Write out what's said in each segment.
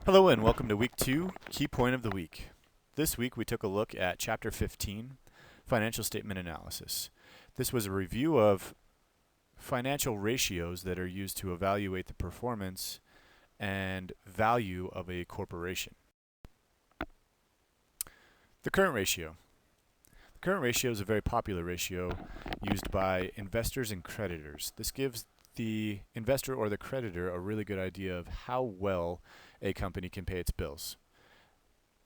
Hello and welcome to week 2, Key Point of the Week. This week we took a look at Chapter 15, Financial Statement Analysis. This was a review of financial ratios that are used to evaluate the performance and value of a corporation. The current ratio. The current ratio is a very popular ratio used by investors and creditors. This gives the investor or the creditor a really good idea of how well a company can pay its bills.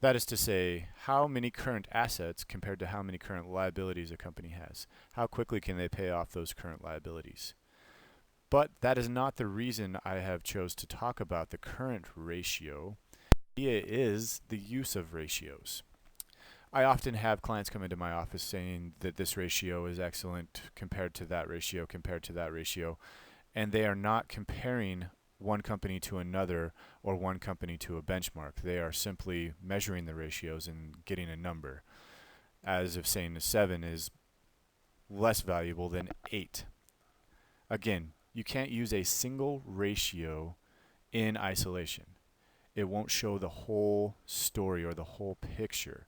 That is to say, how many current assets compared to how many current liabilities a company has. How quickly can they pay off those current liabilities? But that is not the reason I have chose to talk about the current ratio. The idea is the use of ratios. I often have clients come into my office saying that this ratio is excellent compared to that ratio, and they are not comparing one company to another or one company to a benchmark. They are simply measuring the ratios and getting a number, as if saying a 7 is less valuable than 8. Again, you can't use a single ratio in isolation. It won't show the whole story or the whole picture.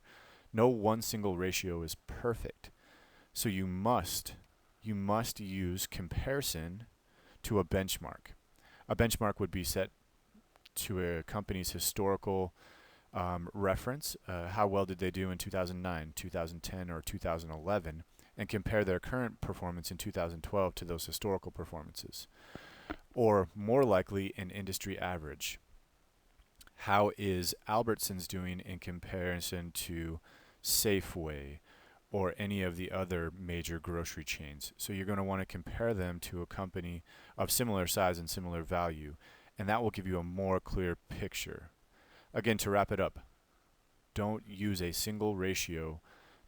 No one single ratio is perfect. So you must use comparison to a benchmark. A benchmark would be set to a company's historical reference. How well did they do in 2009, 2010, or 2011, and compare their current performance in 2012 to those historical performances. Or more likely, an industry average. How is Albertsons doing in comparison to Safeway or any of the other major grocery chains? So you're going to want to compare them to a company of similar size and similar value, and that will give you a more clear picture. Again, to wrap it up, don't use a single ratio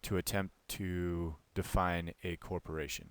to attempt to define a corporation.